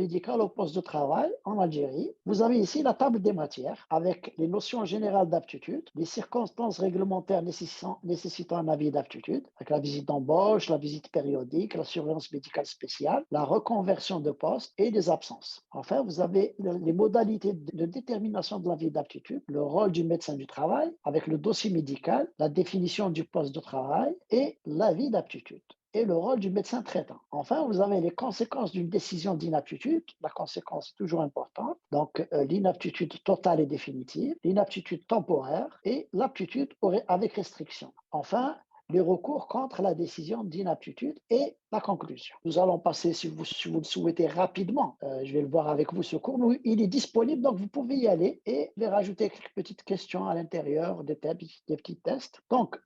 médical au poste de travail en Algérie. Vous avez ici la table des matières avec les notions générales d'aptitude, les circonstances réglementaires nécessitant un avis d'aptitude, avec la visite d'embauche, la visite périodique, la surveillance médicale spéciale, la reconversion de poste et les absences. Enfin, vous avez les modalités de détermination de l'avis d'aptitude, le rôle du médecin du travail avec le dossier médical, la définition du poste de travail et l'avis d'aptitude et le rôle du médecin traitant. Enfin, vous avez les conséquences d'une décision d'inaptitude. La conséquence est toujours importante. Donc, l'inaptitude totale et définitive, l'inaptitude temporaire et l'aptitude avec restriction. Enfin, les recours contre la décision d'inaptitude et la conclusion. Nous allons passer, si vous le souhaitez, rapidement. Je vais le voir avec vous, ce cours. Il est disponible, donc vous pouvez y aller et les rajouter quelques petites questions à l'intérieur, des petits tests. Donc,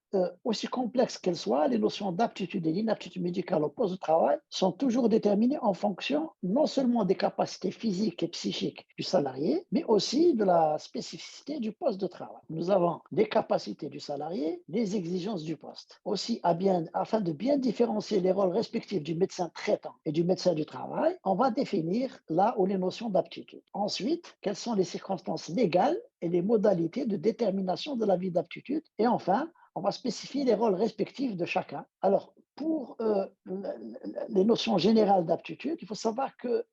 aussi complexes qu'elles soient, les notions d'aptitude et d'inaptitude médicale au poste de travail sont toujours déterminées en fonction non seulement des capacités physiques et psychiques du salarié, mais aussi de la spécificité du poste de travail. Nous avons les capacités du salarié, les exigences du poste. Aussi, afin de bien différencier les rôles respectifs du médecin traitant et du médecin du travail, on va définir là où les notions d'aptitude. Ensuite, quelles sont les circonstances légales et les modalités de détermination de l'avis d'aptitude. Et enfin, on va spécifier les rôles respectifs de chacun. Alors, pour les notions générales d'aptitude, il faut savoir qu'il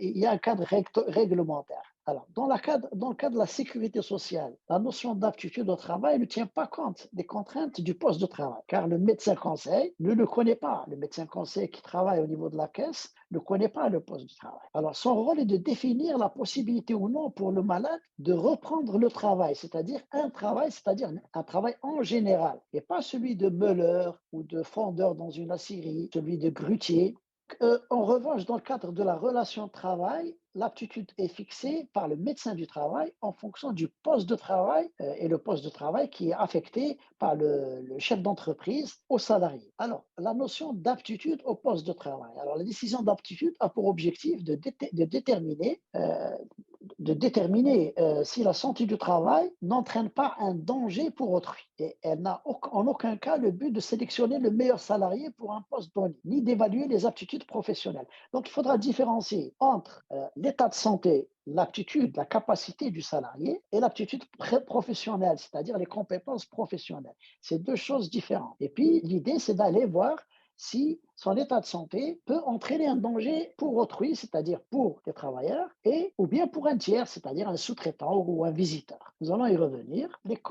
y a un cadre réglementaire. Alors, dans le cadre de la sécurité sociale, la notion d'aptitude au travail ne tient pas compte des contraintes du poste de travail, car le médecin conseil ne le connaît pas. Le médecin conseil qui travaille au niveau de la caisse ne connaît pas le poste de travail. Alors, son rôle est de définir la possibilité ou non pour le malade de reprendre le travail, c'est-à-dire un travail en général, et pas celui de meuleur ou de fondeur dans une aciérie, celui de grutier. En revanche, dans le cadre de la relation de travail, l'aptitude est fixée par le médecin du travail en fonction du poste de travail et le poste de travail qui est affecté par le chef d'entreprise au salarié. Alors, la notion d'aptitude au poste de travail. Alors, la décision d'aptitude a pour objectif de déterminer si la santé du travail n'entraîne pas un danger pour autrui. Et elle n'a en aucun cas le but de sélectionner le meilleur salarié pour un poste donné, ni d'évaluer les aptitudes professionnelles. Donc, il faudra différencier entre l'état de santé, l'aptitude, la capacité du salarié et l'aptitude professionnelle, c'est-à-dire les compétences professionnelles. C'est deux choses différentes. Et puis, l'idée, c'est d'aller voir si son état de santé peut entraîner un danger pour autrui, c'est-à-dire pour les travailleurs, ou bien pour un tiers, c'est-à-dire un sous-traitant ou un visiteur. Nous allons y revenir.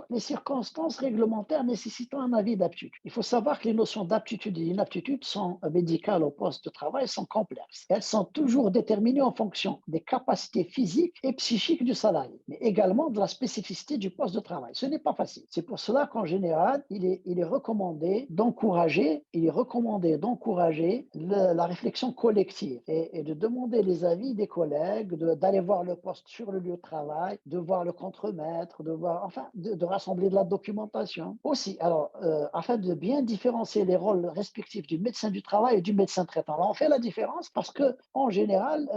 Les circonstances réglementaires nécessitant un avis d'aptitude. Il faut savoir que les notions d'aptitude et d'inaptitude médicales au poste de travail sont complexes. Elles sont toujours déterminées en fonction des capacités physiques et psychiques du salarié, mais également de la spécificité du poste de travail. Ce n'est pas facile. C'est pour cela qu'en général, il est recommandé d'encourager la réflexion collective et de demander les avis des collègues, d'aller voir le poste sur le lieu de travail, de voir le contremaître, de rassembler de la documentation. Aussi, alors, afin de bien différencier les rôles respectifs du médecin du travail et du médecin traitant. Alors, on fait la différence parce que, en général,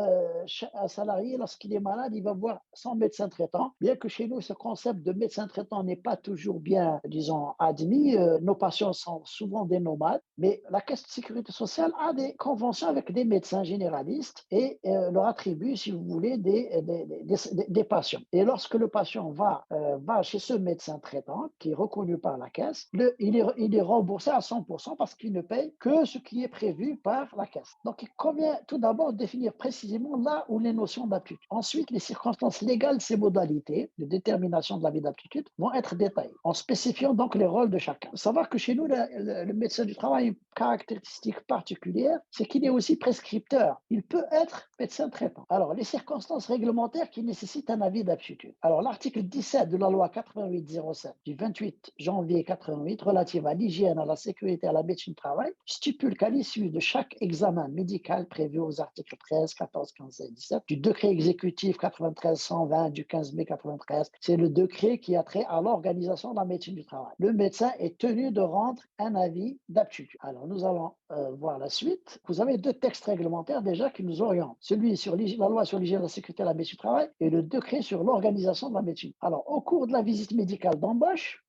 un salarié, lorsqu'il est malade, il va voir son médecin traitant. Bien que chez nous, ce concept de médecin traitant n'est pas toujours bien, disons, admis. Nos patients sont souvent des nomades, mais la Caisse de sécurité sociale a des conventions avec des médecins généralistes et leur attribue, si vous voulez, des patients. Et lorsque le patient va chez ce médecin traitant, qui est reconnu par la Caisse, il est remboursé à 100% parce qu'il ne paye que ce qui est prévu par la Caisse. Donc, il convient tout d'abord de définir précisément là où les notions d'aptitude. Ensuite, les circonstances légales, ces modalités de détermination de la vie d'aptitude vont être détaillées en spécifiant donc les rôles de chacun. Il faut savoir que chez nous, le médecin du travail a une caractéristique particulière, c'est qu'il est aussi prescripteur. Il peut être médecin traitant. Alors, les circonstances réglementaires qui nécessitent un avis d'aptitude. Alors, l'article 17 de la loi 8807 du 28 janvier 88 relative à l'hygiène, à la sécurité et à la médecine du travail stipule qu'à l'issue de chaque examen médical prévu aux articles 13, 14, 15 et 17 du décret exécutif 93-120 du 15 mai 93, c'est le décret qui a trait à l'organisation de la médecine du travail. Le médecin est tenu de rendre un avis d'aptitude. Alors, nous allons voir la suite, vous avez deux textes réglementaires déjà qui nous orientent. Celui sur la loi sur l'hygiène, la sécurité et la médecine du travail et le décret sur l'organisation de la médecine. Alors, au cours de la visite médicale d'embauche,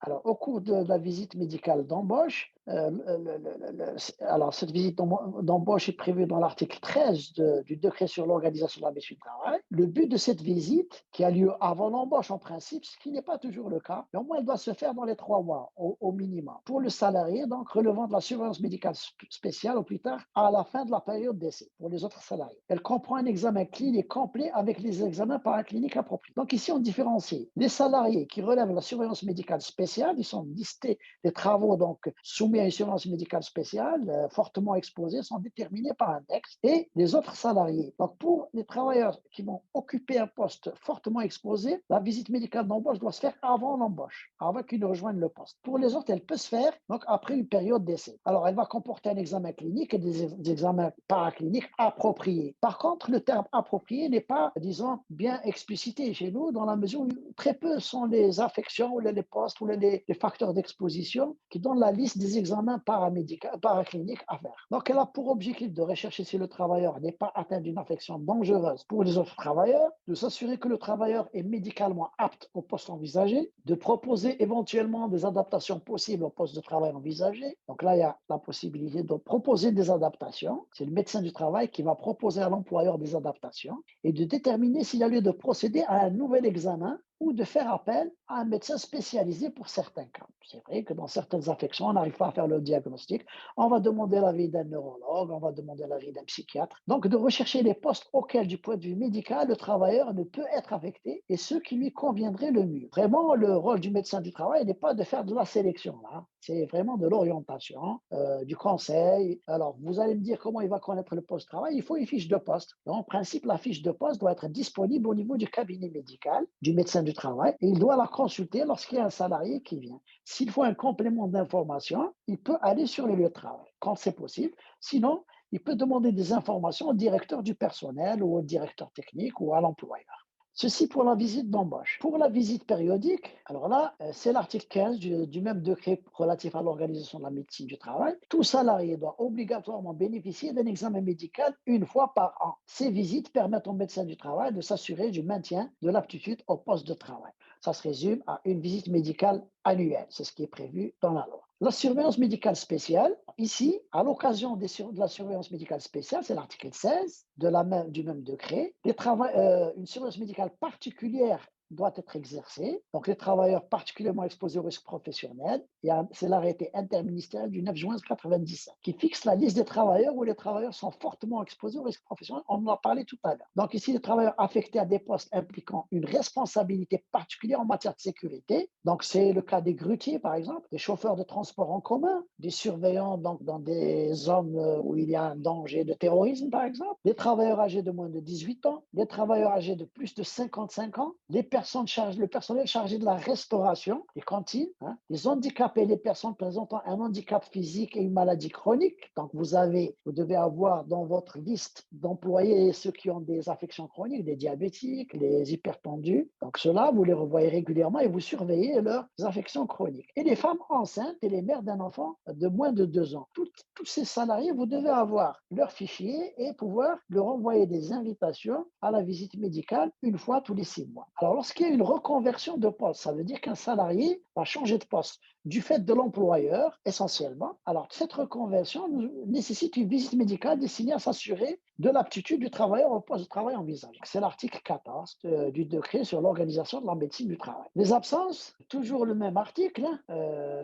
alors cette visite d'embauche est prévue dans l'article 13 du décret sur l'organisation de la médecine du travail. Le but de cette visite, qui a lieu avant l'embauche en principe, ce qui n'est pas toujours le cas, mais au moins elle doit se faire dans les 3 mois au minimum. Pour le salarié, donc relevant de la surveillance médicale spéciale au plus tard à la fin de la période d'essai pour les autres salariés. Elle comprend un examen clinique complet avec les examens paracliniques appropriés. Donc ici, on différencie les salariés qui relèvent de la surveillance médicale spéciale, ils sont listés, les travaux donc soumis à une surveillance médicale spéciale, fortement exposés, sont déterminés par un texte, et les autres salariés. Donc pour les travailleurs qui vont occuper un poste fortement exposé, la visite médicale d'embauche doit se faire avant l'embauche, avant qu'ils ne rejoignent le poste. Pour les autres, elle peut se faire donc après une période d'essai. Alors, elle va comporter un examen clinique et des examens paracliniques appropriés. Par contre, le terme approprié n'est pas, disons, bien explicité chez nous, dans la mesure où très peu sont les affections ou les postes ou les facteurs d'exposition qui donnent la liste des examens paracliniques à faire. Donc, elle a pour objectif de rechercher si le travailleur n'est pas atteint d'une affection dangereuse pour les autres travailleurs, de s'assurer que le travailleur est médicalement apte au poste envisagé, de proposer éventuellement des adaptations possibles au poste de travail envisagé. Donc là, il y a la possibilité de proposer des adaptations. C'est le médecin du travail qui va proposer à l'employeur des adaptations et de déterminer s'il y a lieu de procéder à un nouvel examen ou de faire appel à un médecin spécialisé pour certains cas. C'est vrai que dans certaines affections, on n'arrive pas à faire le diagnostic. On va demander l'avis d'un neurologue, on va demander l'avis d'un psychiatre. Donc, de rechercher les postes auxquels, du point de vue médical, le travailleur ne peut être affecté et ceux qui lui conviendraient le mieux. Vraiment, le rôle du médecin du travail n'est pas de faire de la sélection, là. C'est vraiment de l'orientation, du conseil. Alors, vous allez me dire comment il va connaître le poste de travail. Il faut une fiche de poste. Donc, en principe, la fiche de poste doit être disponible au niveau du cabinet médical, du médecin du travail, et il doit la consulter lorsqu'il y a un salarié qui vient. S'il faut un complément d'information, il peut aller sur le lieu de travail, quand c'est possible. Sinon, il peut demander des informations au directeur du personnel ou au directeur technique ou à l'employeur. Ceci pour la visite d'embauche. Pour la visite périodique, alors là, c'est l'article 15 du même décret relatif à l'organisation de la médecine du travail. Tout salarié doit obligatoirement bénéficier d'un examen médical une fois par an. Ces visites permettent au médecin du travail de s'assurer du maintien de l'aptitude au poste de travail. Ça se résume à une visite médicale annuelle. C'est ce qui est prévu dans la loi. La surveillance médicale spéciale, ici, à l'occasion de la surveillance médicale spéciale, c'est l'article 16 du même décret, une surveillance médicale particulière doit être exercée. Donc, les travailleurs particulièrement exposés au risque professionnel, c'est l'arrêté interministériel du 9 juin 1997 qui fixe la liste des travailleurs où les travailleurs sont fortement exposés au risque professionnel. On en a parlé tout à l'heure. Donc, ici, les travailleurs affectés à des postes impliquant une responsabilité particulière en matière de sécurité. Donc, c'est le cas des grutiers, par exemple, des chauffeurs de transport en commun, des surveillants donc, dans des zones où il y a un danger de terrorisme, par exemple, des travailleurs âgés de moins de 18 ans, des travailleurs âgés de plus de 55 ans, le personnel chargé de la restauration, les cantines, les handicapés, les personnes présentant un handicap physique et une maladie chronique. Donc, vous devez avoir dans votre liste d'employés ceux qui ont des affections chroniques, des diabétiques, les hypertendus. Donc, ceux-là, vous les revoyez régulièrement et vous surveillez leurs affections chroniques. Et les femmes enceintes et les mères d'un enfant de moins de 2 ans. Tous ces salariés, vous devez avoir leur fichier et pouvoir leur envoyer des invitations à la visite médicale une fois tous les 6 mois. Alors, lorsqu'il y a une reconversion de poste, ça veut dire qu'un salarié va changer de poste du fait de l'employeur, essentiellement. Alors, cette reconversion nécessite une visite médicale destinée à s'assurer de l'aptitude du travailleur au poste de travail envisagé. C'est l'article 14 du décret sur l'organisation de la médecine du travail. Les absences, toujours le même article,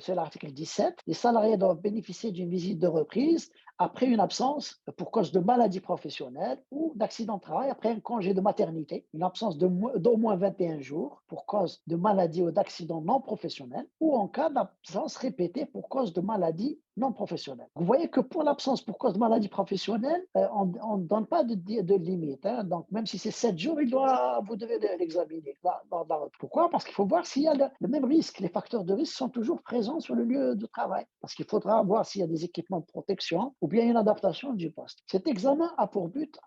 c'est l'article 17. Les salariés doivent bénéficier d'une visite de reprise après une absence pour cause de maladie professionnelle ou d'accident de travail après un congé de maternité, une absence d'au moins 21 jours pour cause de maladie ou d'accident non professionnel ou en cas d'absence répétée pour cause de maladie non professionnelle. Vous voyez que pour l'absence pour cause de maladie professionnelle, on ne donne pas de limite. Donc, même si c'est 7 jours, vous devez l'examiner. Pourquoi? Parce qu'il faut voir s'il y a le même risque. Les facteurs de risque sont toujours présents sur le lieu de travail. Parce qu'il faudra voir s'il y a des équipements de protection ou bien une adaptation du poste. Cet examen a pour but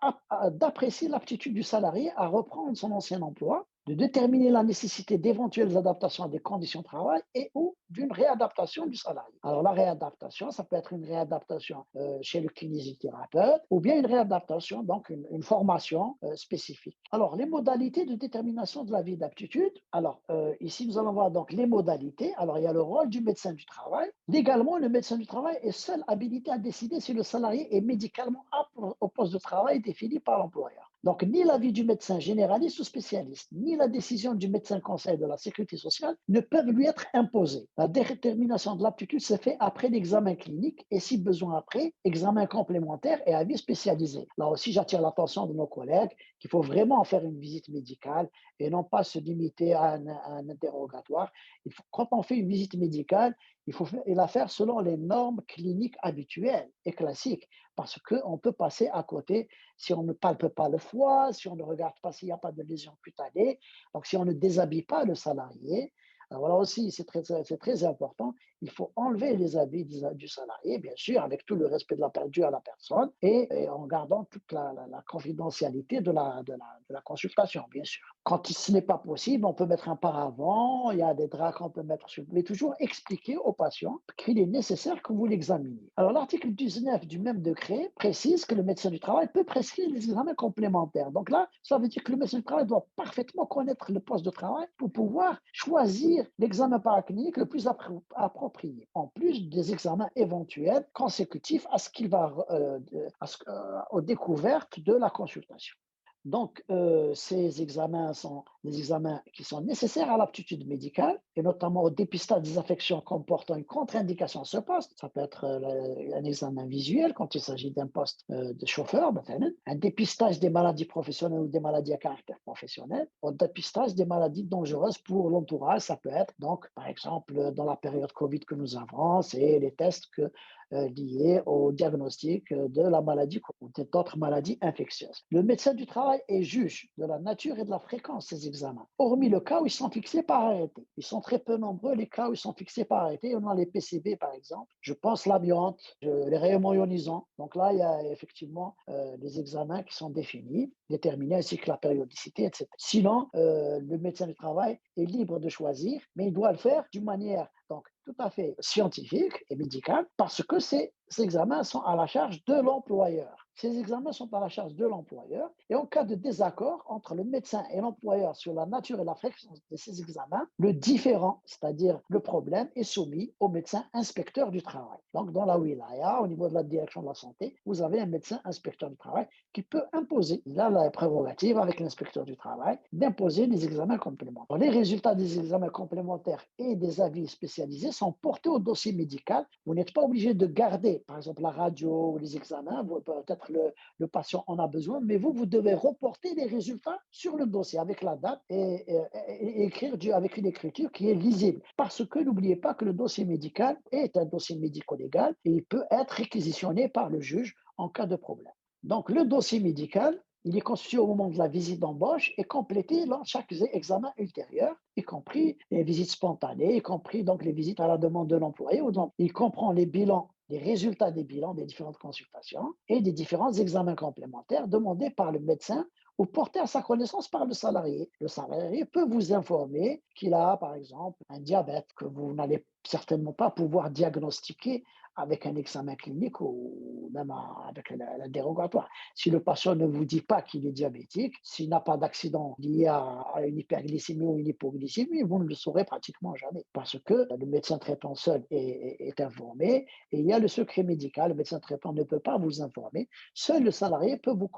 d'apprécier l'aptitude du salarié à reprendre son ancien emploi de déterminer la nécessité d'éventuelles adaptations à des conditions de travail et ou d'une réadaptation du salarié. Alors la réadaptation, ça peut être une réadaptation chez le kinésithérapeute ou bien une réadaptation, donc une formation spécifique. Alors les modalités de détermination de la vie d'aptitude. Alors ici, nous allons voir donc les modalités. Alors il y a le rôle du médecin du travail. Légalement, le médecin du travail est seul habilité à décider si le salarié est médicalement apte au poste de travail défini par l'employeur. Donc, ni l'avis du médecin généraliste ou spécialiste, ni la décision du médecin conseil de la sécurité sociale ne peuvent lui être imposées. La détermination de l'aptitude se fait après l'examen clinique et, si besoin après, examen complémentaire et avis spécialisé. Là aussi, j'attire l'attention de nos collègues qu'il faut vraiment faire une visite médicale et non pas se limiter à un interrogatoire. Quand on fait une visite médicale, il faut la faire selon les normes cliniques habituelles et classiques parce qu'on peut passer à côté si on ne palpe pas le foie, si on ne regarde pas s'il n'y a pas de lésion cutanée, donc si on ne déshabille pas le salarié. Alors voilà aussi, c'est très important. Il faut enlever les habits du salarié, bien sûr, avec tout le respect dû à la personne et en gardant toute la confidentialité de la consultation, bien sûr. Quand ce n'est pas possible, on peut mettre un paravent, il y a des draps qu'on peut mettre sur, mais toujours expliquer au patient qu'il est nécessaire que vous l'examiniez. Alors, l'article 19 du même décret précise que le médecin du travail peut prescrire des examens complémentaires. Donc là, ça veut dire que le médecin du travail doit parfaitement connaître le poste de travail pour pouvoir choisir l'examen paraclinique le plus approprié, en plus des examens éventuels consécutifs à ce qu'il va, aux découvertes de la consultation. Donc, ces examens sont des examens qui sont nécessaires à l'aptitude médicale et notamment au dépistage des affections comportant une contre-indication à ce poste. Ça peut être un examen visuel quand il s'agit d'un poste de chauffeur, un dépistage des maladies professionnelles ou des maladies à caractère professionnel, au dépistage des maladies dangereuses pour l'entourage. Ça peut être donc, par exemple, dans la période Covid que nous avons, c'est les tests liés au diagnostic de la maladie ou d'autres maladies infectieuses. Le médecin du travail est juge de la nature et de la fréquence de ces examens, hormis le cas où ils sont fixés par arrêté. Ils sont très peu nombreux, les cas où ils sont fixés par arrêté. On a les PCB, par exemple. Je pense l'amiante, les rayonnements ionisants. Donc là, il y a effectivement des examens qui sont définis, déterminés, ainsi que la périodicité, etc. Sinon, le médecin du travail est libre de choisir, mais il doit le faire d'une manière donc tout à fait scientifique et médicale parce que ces examens sont à la charge de l'employeur. Ces examens sont à la charge de l'employeur et en cas de désaccord entre le médecin et l'employeur sur la nature et la fréquence de ces examens, le différend, c'est-à-dire le problème, est soumis au médecin inspecteur du travail. Donc dans la wilaya, au niveau de la direction de la santé, vous avez un médecin inspecteur du travail qui peut imposer, il a la prérogative avec l'inspecteur du travail, d'imposer des examens complémentaires. Les résultats des examens complémentaires et des avis spécialisés sont portés au dossier médical. Vous n'êtes pas obligé de garder, par exemple, la radio ou les examens. Peut-être le patient en a besoin, mais vous devez reporter les résultats sur le dossier avec la date et écrire avec une écriture qui est lisible. Parce que n'oubliez pas que le dossier médical est un dossier médico-légal et il peut être réquisitionné par le juge en cas de problème. Donc, le dossier médical, il est constitué au moment de la visite d'embauche et complété lors de chaque examen ultérieur, y compris les visites spontanées, y compris donc les visites à la demande de l'employé. Il comprend les bilans, les résultats des bilans des différentes consultations et des différents examens complémentaires demandés par le médecin ou portés à sa connaissance par le salarié. Le salarié peut vous informer qu'il a, par exemple, un diabète que vous n'allez certainement pas pouvoir diagnostiquer avec un examen clinique ou même avec l'interrogatoire. Si le patient ne vous dit pas qu'il est diabétique, s'il n'a pas d'accident lié à une hyperglycémie ou une hypoglycémie, vous ne le saurez pratiquement jamais parce que le médecin traitant seul est informé et il y a le secret médical. Le médecin traitant ne peut pas vous informer. Seul le salarié peut vous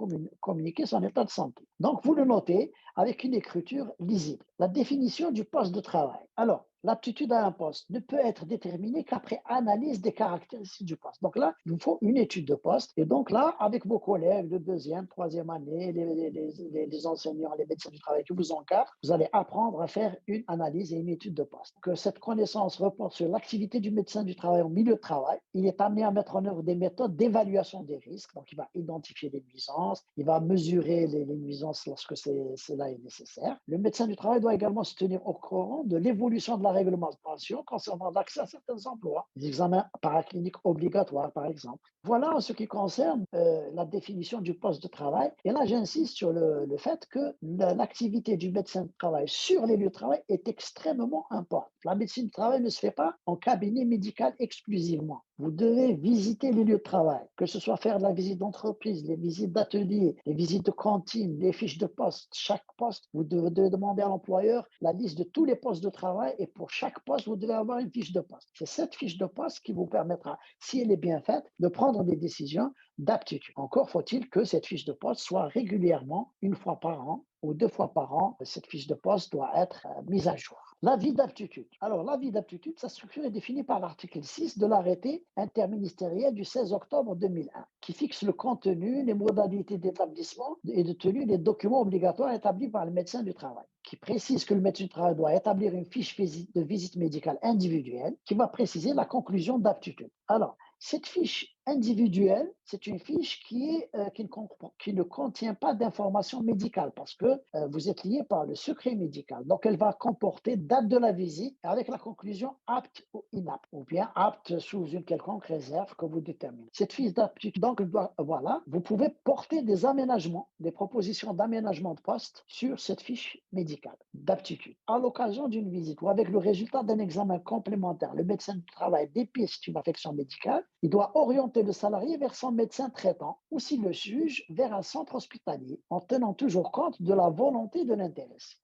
communiquer son état de santé. Donc, vous le notez avec une écriture lisible. La définition du poste de travail. Alors, l'aptitude à un poste ne peut être déterminée qu'après analyse des caractéristiques du poste. Donc là, il vous faut une étude de poste. Et donc là, avec vos collègues de deuxième, troisième année, les enseignants, les médecins du travail qui vous encadrent, vous allez apprendre à faire une analyse et une étude de poste. Que cette connaissance reporte sur l'activité du médecin du travail au milieu de travail. Il est amené à mettre en œuvre des méthodes d'évaluation des risques. Donc, il va identifier les nuisances, il va mesurer les nuisances lorsque cela est nécessaire. Le médecin du travail doit également se tenir au courant de l'évolution de la la réglementation concernant l'accès à certains emplois, les examens paracliniques obligatoires, par exemple. Voilà en ce qui concerne la définition du poste de travail. Et là, j'insiste sur le fait que l'activité du médecin de travail sur les lieux de travail est extrêmement importante. La médecine du travail ne se fait pas en cabinet médical exclusivement. Vous devez visiter les lieux de travail, que ce soit faire de la visite d'entreprise, les visites d'atelier, les visites de cantine, les fiches de poste. Chaque poste, vous devez demander à l'employeur la liste de tous les postes de travail et pour chaque poste, vous devez avoir une fiche de poste. C'est cette fiche de poste qui vous permettra, si elle est bien faite, de prendre des décisions d'aptitude. Encore faut-il que cette fiche de poste soit régulièrement, une fois par an ou 2 fois par an, cette fiche de poste doit être mise à jour. L'avis d'aptitude. Alors, l'avis d'aptitude, sa structure est définie par l'article 6 de l'arrêté interministériel du 16 octobre 2001, qui fixe le contenu, les modalités d'établissement et de tenue des documents obligatoires établis par le médecin du travail, qui précise que le médecin du travail doit établir une fiche de visite médicale individuelle qui va préciser la conclusion d'aptitude. Alors, cette fiche individuelle, c'est une fiche qui ne contient pas d'informations médicales parce que vous êtes lié par le secret médical. Donc, elle va comporter date de la visite avec la conclusion apte ou inapte, ou bien apte sous une quelconque réserve que vous déterminez. Cette fiche d'aptitude, donc, voilà, vous pouvez porter des aménagements, des propositions d'aménagement de poste sur cette fiche médicale d'aptitude. À l'occasion d'une visite ou avec le résultat d'un examen complémentaire, le médecin du travail dépiste une affection médicale, il doit orienter le salarié vers son médecin traitant ou, s'il le juge, vers un centre hospitalier en tenant toujours compte de la volonté de l'intéressé.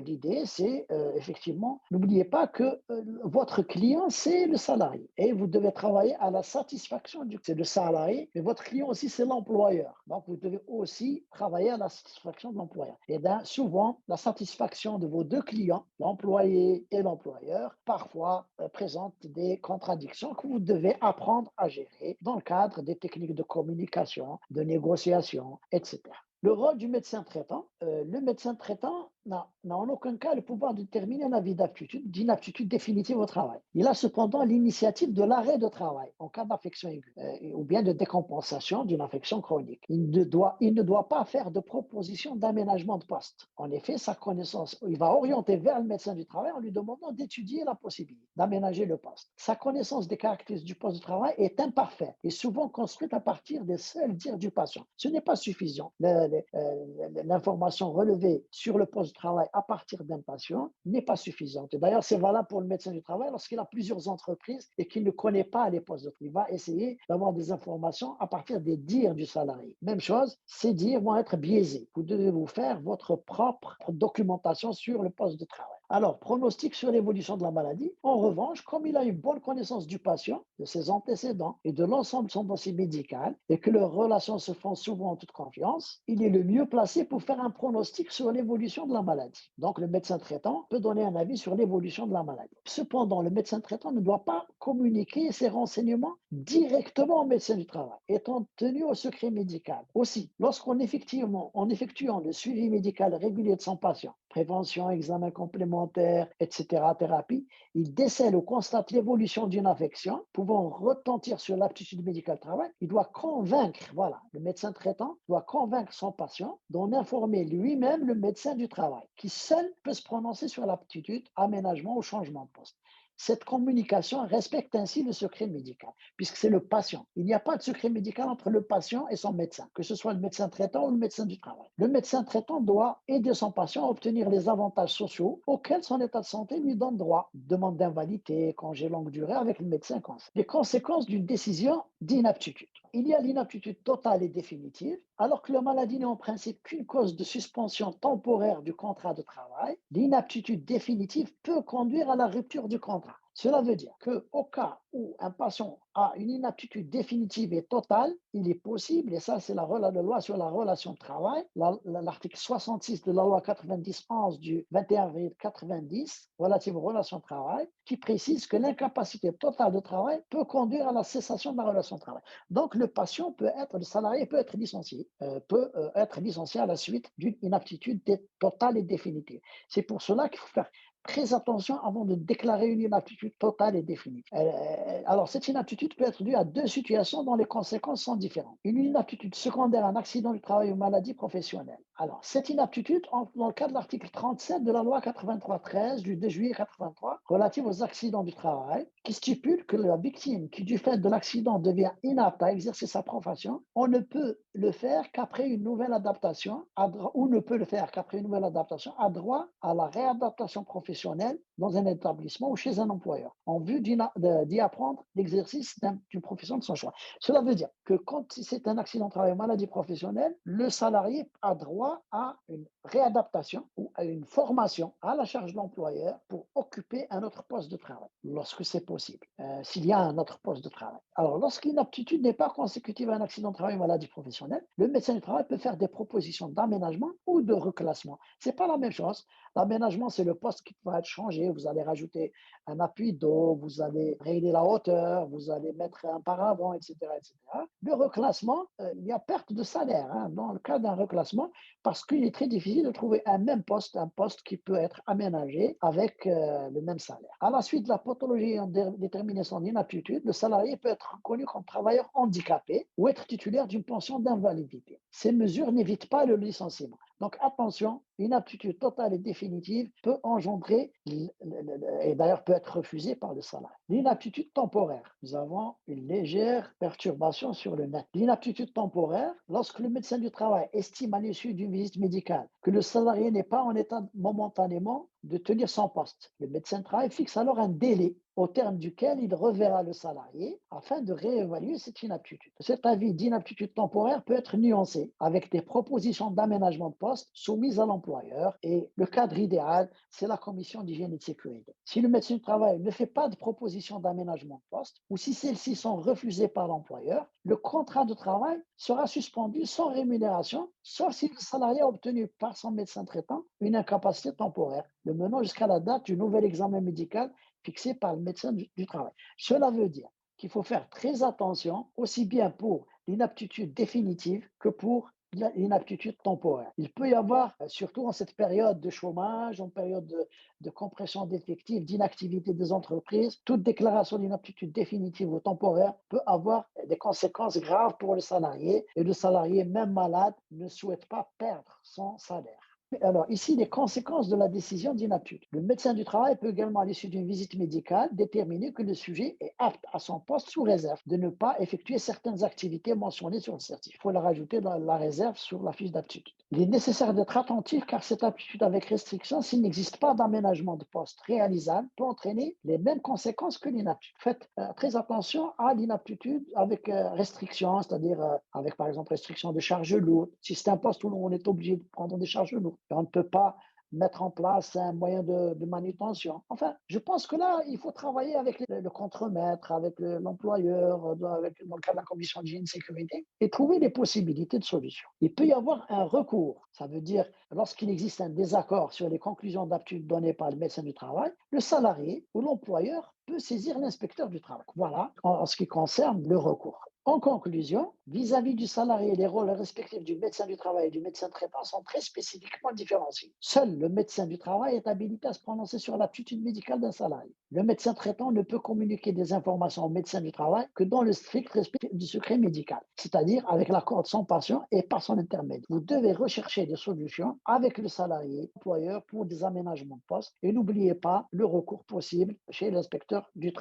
L'idée, c'est effectivement, n'oubliez pas que votre client, c'est le salarié et vous devez travailler à la satisfaction c'est le salarié, mais votre client aussi, c'est l'employeur. Donc, vous devez aussi travailler à la satisfaction de l'employeur. Et bien, souvent, la satisfaction de vos deux clients, l'employé et l'employeur, parfois présente des contradictions que vous devez apprendre à gérer dans le cadre des techniques de communication, de négociation, etc. Le rôle du médecin traitant, le médecin traitant n'a en aucun cas le pouvoir de déterminer un avis d'inaptitude définitive au travail. Il a cependant l'initiative de l'arrêt de travail en cas d'affection aiguë ou bien de décompensation d'une affection chronique. Il ne doit pas faire de proposition d'aménagement de poste. En effet, sa connaissance, il va orienter vers le médecin du travail en lui demandant d'étudier la possibilité d'aménager le poste. Sa connaissance des caractéristiques du poste de travail est imparfaite et souvent construite à partir des seuls dires du patient. Ce n'est pas suffisant. L'information relevée sur le poste de travail à partir d'un patient n'est pas suffisante. D'ailleurs, c'est valable pour le médecin du travail lorsqu'il a plusieurs entreprises et qu'il ne connaît pas les postes de travail. Il va essayer d'avoir des informations à partir des dires du salarié. Même chose, ces dires vont être biaisés. Vous devez vous faire votre propre documentation sur le poste de travail. Alors, pronostic sur l'évolution de la maladie. En revanche, comme il a une bonne connaissance du patient, de ses antécédents et de l'ensemble de son dossier médical et que leurs relations se font souvent en toute confiance, il est le mieux placé pour faire un pronostic sur l'évolution de la maladie. Donc, le médecin traitant peut donner un avis sur l'évolution de la maladie. Cependant, le médecin traitant ne doit pas communiquer ses renseignements directement au médecin du travail, étant tenu au secret médical. Aussi, lorsqu'on effectuant le suivi médical régulier de son patient, prévention, examen complémentaire, etc., thérapie, il décèle ou constate l'évolution d'une affection pouvant retentir sur l'aptitude médicale de travail. Il doit convaincre, voilà, le médecin traitant doit convaincre son patient d'en informer lui-même le médecin du travail, qui seul peut se prononcer sur l'aptitude, aménagement ou changement de poste. Cette communication respecte ainsi le secret médical, puisque c'est le patient. Il n'y a pas de secret médical entre le patient et son médecin, que ce soit le médecin traitant ou le médecin du travail. Le médecin traitant doit aider son patient à obtenir les avantages sociaux auxquels son état de santé lui donne droit. Demande d'invalidité, congé longue durée avec le médecin conseil. Les conséquences d'une décision d'inaptitude. Il y a l'inaptitude totale et définitive. Alors que la maladie n'est en principe qu'une cause de suspension temporaire du contrat de travail, l'inaptitude définitive peut conduire à la rupture du contrat. Cela veut dire qu'au cas où un patient a une inaptitude définitive et totale, il est possible, et ça c'est la loi sur la relation de travail, l'article 66 de la loi 90-11 du 21 avril 90, relative aux relations de travail, qui précise que l'incapacité totale de travail peut conduire à la cessation de la relation de travail. Donc le salarié peut être licencié, à la suite d'une inaptitude totale et définitive. C'est pour cela qu'il faut faire très attention avant de déclarer une inaptitude totale et définitive. Alors, cette inaptitude peut être due à deux situations dont les conséquences sont différentes. Une inaptitude secondaire à un accident du travail ou maladie professionnelle. Alors, cette inaptitude entre dans le cadre de l'article 37 de la loi 83-13 du 2 juillet 83 relative aux accidents du travail, qui stipule que la victime qui, du fait de l'accident, devient inapte à exercer sa profession, on ne peut le faire qu'après une nouvelle adaptation, ou ne peut le faire qu'après une nouvelle adaptation, a droit à la réadaptation professionnelle dans un établissement ou chez un employeur, en vue d'y apprendre l'exercice d'une profession de son choix. Cela veut dire que quand c'est un accident de travail ou maladie professionnelle, le salarié a droit à une réadaptation ou à une formation à la charge de l'employeur pour occuper un autre poste de travail, lorsque c'est possible, s'il y a un autre poste de travail. Alors, lorsqu'une aptitude n'est pas consécutive à un accident de travail ou maladie professionnelle, le médecin du travail peut faire des propositions d'aménagement ou de reclassement. Ce n'est pas la même chose. L'aménagement, c'est le poste qui va être changé. Vous allez rajouter un appui dos, vous allez régler la hauteur, vous allez mettre un paravent, etc., etc. Le reclassement, il y a perte de salaire dans le cas d'un reclassement parce qu'il est très difficile de trouver un poste qui peut être aménagé avec le même salaire. À la suite de la pathologie en déterminée son inaptitude, le salarié peut être reconnu comme travailleur handicapé ou être titulaire d'une pension d'invalidité. Ces mesures n'évitent pas le licenciement. Donc attention, une aptitude totale et définitive peut engendrer, et d'ailleurs peut être refusée par le salarié. L'inaptitude temporaire. Nous avons une légère perturbation sur le net. L'inaptitude temporaire, lorsque le médecin du travail estime à l'issue d'une visite médicale que le salarié n'est pas en état momentanément de tenir son poste, le médecin du travail fixe alors un délai au terme duquel il reverra le salarié afin de réévaluer cette inaptitude. Cet avis d'inaptitude temporaire peut être nuancé avec des propositions d'aménagement de poste soumises à l'employeur et le cadre idéal, c'est la commission d'hygiène et de sécurité. Si le médecin du travail ne fait pas de proposition d'aménagement de poste ou si celles-ci sont refusées par l'employeur, le contrat de travail sera suspendu sans rémunération, sauf si le salarié a obtenu par son médecin traitant une incapacité temporaire, le menant jusqu'à la date du nouvel examen médical fixé par le médecin du travail. Cela veut dire qu'il faut faire très attention, aussi bien pour l'inaptitude définitive que pour l'inaptitude temporaire. Il peut y avoir, surtout en cette période de chômage, en période de compression d'effectifs, d'inactivité des entreprises, toute déclaration d'inaptitude définitive ou temporaire peut avoir des conséquences graves pour le salarié et le salarié, même malade, ne souhaite pas perdre son salaire. Alors, ici, les conséquences de la décision d'inaptitude. Le médecin du travail peut également, à l'issue d'une visite médicale, déterminer que le sujet est apte à son poste sous réserve de ne pas effectuer certaines activités mentionnées sur le certificat. Il faut la rajouter dans la réserve sur la fiche d'aptitude. Il est nécessaire d'être attentif car cette aptitude avec restriction, s'il n'existe pas d'aménagement de poste réalisable, peut entraîner les mêmes conséquences que l'inaptitude. Faites très attention à l'inaptitude avec restriction, c'est-à-dire avec par exemple restriction de charges lourdes. Si c'est un poste où on est obligé de prendre des charges lourdes, on ne peut pas mettre en place un moyen de manutention. Enfin, je pense que là, il faut travailler avec le contremaître, avec l'employeur, dans le cas de la commission d'hygiène et sécurité, et trouver des possibilités de solution. Il peut y avoir un recours. Ça veut dire, lorsqu'il existe un désaccord sur les conclusions d'aptitude données par le médecin du travail, le salarié ou l'employeur peut saisir l'inspecteur du travail. Voilà en ce qui concerne le recours. En conclusion, vis-à-vis du salarié, les rôles respectifs du médecin du travail et du médecin traitant sont très spécifiquement différenciés. Seul le médecin du travail est habilité à se prononcer sur l'aptitude médicale d'un salarié. Le médecin traitant ne peut communiquer des informations au médecin du travail que dans le strict respect du secret médical, c'est-à-dire avec l'accord de son patient et par son intermédiaire. Vous devez rechercher des solutions avec le salarié, l'employeur pour des aménagements de poste et n'oubliez pas le recours possible chez l'inspecteur du travail.